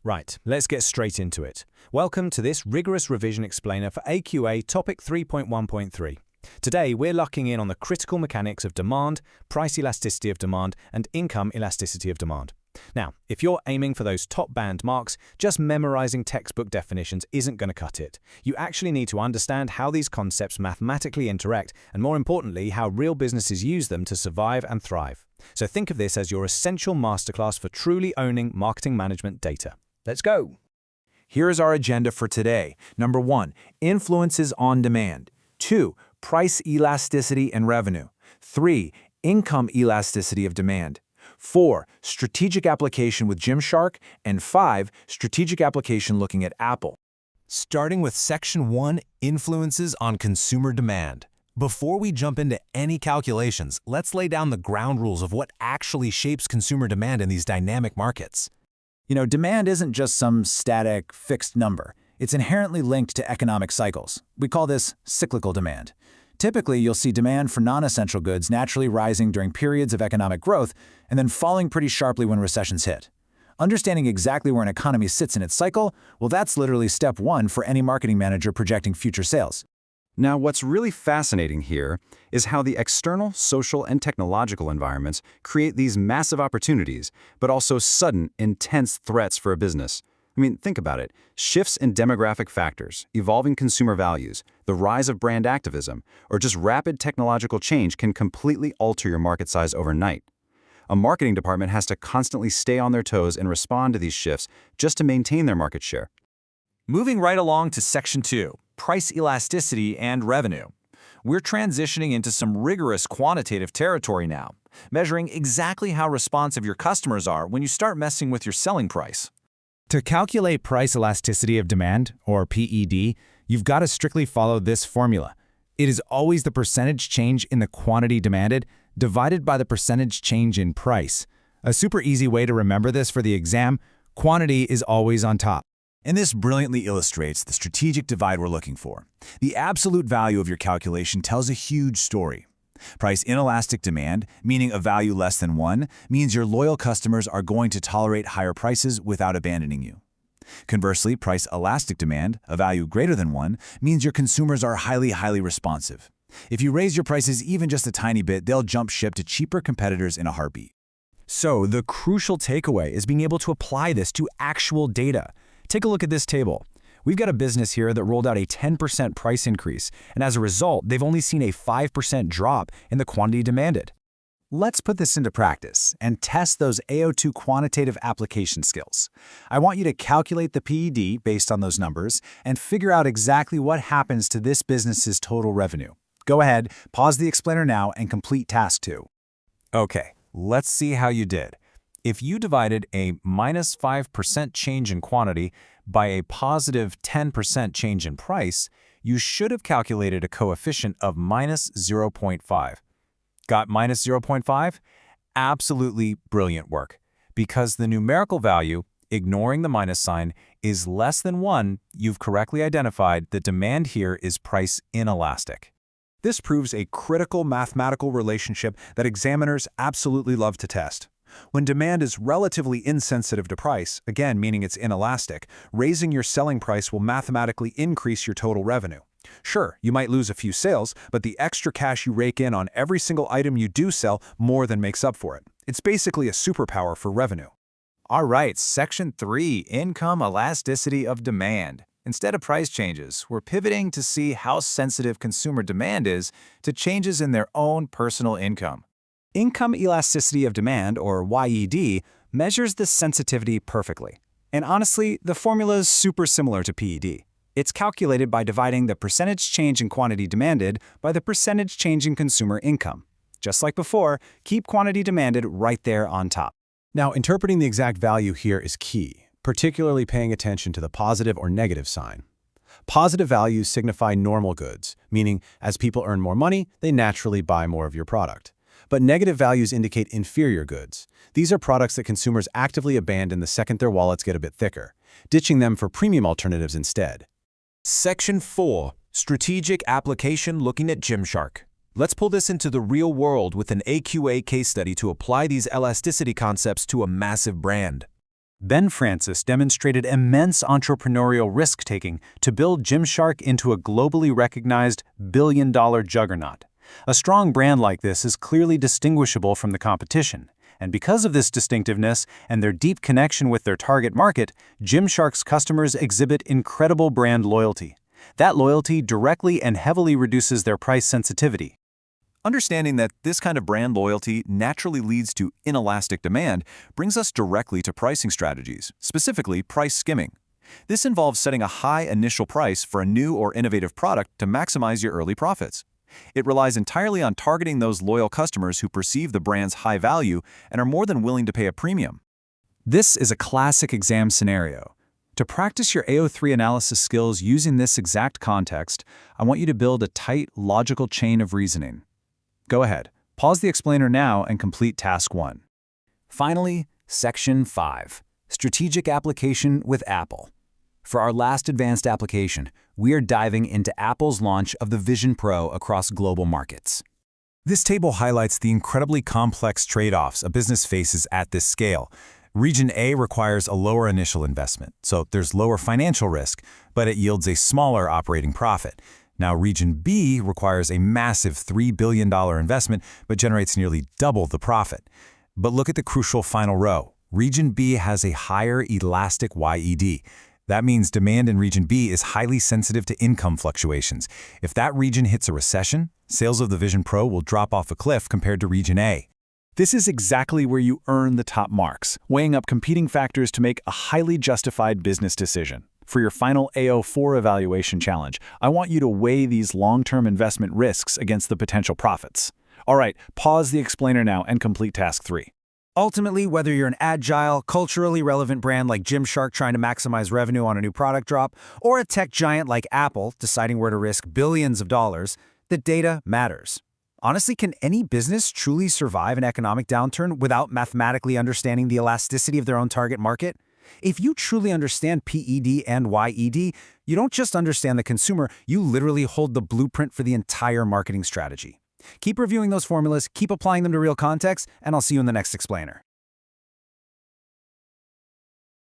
Right, let's get straight into it. Welcome to this rigorous revision explainer for AQA Topic 3.1.3. Today, we're locking in on the critical mechanics of demand, price elasticity of demand, and income elasticity of demand. Now, if you're aiming for those top band marks, just memorizing textbook definitions isn't going to cut it. You actually need to understand how these concepts mathematically interact, and more importantly, how real businesses use them to survive and thrive. So think of this as your essential masterclass for truly owning marketing management data. Let's go! Here is our agenda for today. Number 1, influences on demand. 2, price elasticity and revenue. 3, income elasticity of demand. 4, strategic application with Gymshark. And 5, strategic application looking at Apple. Starting with Section 1, influences on consumer demand. Before we jump into any calculations, let's lay down the ground rules of what actually shapes consumer demand in these dynamic markets. Demand isn't just some static, fixed number. It's inherently linked to economic cycles. We call this cyclical demand. Typically, you'll see demand for non-essential goods naturally rising during periods of economic growth and then falling pretty sharply when recessions hit. Understanding exactly where an economy sits in its cycle, well, that's literally step 1 for any marketing manager projecting future sales. Now, what's really fascinating here is how the external, social, and technological environments create these massive opportunities, but also sudden, intense threats for a business. Think about it. Shifts in demographic factors, evolving consumer values, the rise of brand activism, or just rapid technological change can completely alter your market size overnight. A marketing department has to constantly stay on their toes and respond to these shifts just to maintain their market share. Moving right along to Section 2, price elasticity and revenue. We're transitioning into some rigorous quantitative territory now, measuring exactly how responsive your customers are when you start messing with your selling price. To calculate price elasticity of demand, or PED, you've got to strictly follow this formula. It is always the percentage change in the quantity demanded divided by the percentage change in price. A super easy way to remember this for the exam: quantity is always on top. And this brilliantly illustrates the strategic divide we're looking for. The absolute value of your calculation tells a huge story. Price inelastic demand, meaning a value less than 1, means your loyal customers are going to tolerate higher prices without abandoning you. Conversely, price elastic demand, a value greater than 1, means your consumers are highly responsive. If you raise your prices even just a tiny bit, they'll jump ship to cheaper competitors in a heartbeat. So the crucial takeaway is being able to apply this to actual data. Take a look at this table. We've got a business here that rolled out a 10% price increase, and as a result, they've only seen a 5% drop in the quantity demanded. Let's put this into practice and test those AO2 quantitative application skills. I want you to calculate the PED based on those numbers and figure out exactly what happens to this business's total revenue. Go ahead, pause the explainer now and complete task 2. Okay, let's see how you did. If you divided a minus 5% change in quantity by a positive 10% change in price, you should have calculated a coefficient of minus 0.5. Got minus 0.5? Absolutely brilliant work. Because the numerical value, ignoring the minus sign, is less than 1, you've correctly identified that demand here is price inelastic. This proves a critical mathematical relationship that examiners absolutely love to test. When demand is relatively insensitive to price, again meaning it's inelastic, raising your selling price will mathematically increase your total revenue. Sure, you might lose a few sales, but the extra cash you rake in on every single item you do sell more than makes up for it. It's basically a superpower for revenue. All right, Section 3, income elasticity of demand. Instead of price changes, we're pivoting to see how sensitive consumer demand is to changes in their own personal income. Income elasticity of demand, or YED, measures this sensitivity perfectly. And honestly, the formula is super similar to PED. It's calculated by dividing the percentage change in quantity demanded by the percentage change in consumer income. Just like before, keep quantity demanded right there on top. Now, interpreting the exact value here is key, particularly paying attention to the positive or negative sign. Positive values signify normal goods, meaning as people earn more money, they naturally buy more of your product. But negative values indicate inferior goods. These are products that consumers actively abandon the second their wallets get a bit thicker, ditching them for premium alternatives instead. Section 4, strategic application looking at Gymshark. Let's pull this into the real world with an AQA case study to apply these elasticity concepts to a massive brand. Ben Francis demonstrated immense entrepreneurial risk-taking to build Gymshark into a globally recognized billion-dollar juggernaut. A strong brand like this is clearly distinguishable from the competition, and because of this distinctiveness and their deep connection with their target market, Gymshark's customers exhibit incredible brand loyalty. That loyalty directly and heavily reduces their price sensitivity. Understanding that this kind of brand loyalty naturally leads to inelastic demand brings us directly to pricing strategies, specifically price skimming. This involves setting a high initial price for a new or innovative product to maximize your early profits. It relies entirely on targeting those loyal customers who perceive the brand's high value and are more than willing to pay a premium. This is a classic exam scenario. To practice your AO3 analysis skills using this exact context, I want you to build a tight, logical chain of reasoning. Go ahead, pause the explainer now and complete task 1. Finally, section 5, strategic application with Apple. For our last advanced application, we are diving into Apple's launch of the Vision Pro across global markets. This table highlights the incredibly complex trade-offs a business faces at this scale. Region A requires a lower initial investment, so there's lower financial risk, but it yields a smaller operating profit. Now, Region B requires a massive $3 billion investment, but generates nearly double the profit. But look at the crucial final row. Region B has a higher elastic YED. That means demand in Region B is highly sensitive to income fluctuations. If that region hits a recession, sales of the Vision Pro will drop off a cliff compared to Region A. This is exactly where you earn the top marks, weighing up competing factors to make a highly justified business decision. For your final AO4 evaluation challenge, I want you to weigh these long-term investment risks against the potential profits. All right, pause the explainer now and complete task 3. Ultimately, whether you're an agile, culturally relevant brand like Gymshark trying to maximize revenue on a new product drop, or a tech giant like Apple deciding where to risk billions of dollars, the data matters. Honestly, can any business truly survive an economic downturn without mathematically understanding the elasticity of their own target market? If you truly understand PED and YED, you don't just understand the consumer, you literally hold the blueprint for the entire marketing strategy. Keep reviewing those formulas, keep applying them to real context, and I'll see you in the next explainer.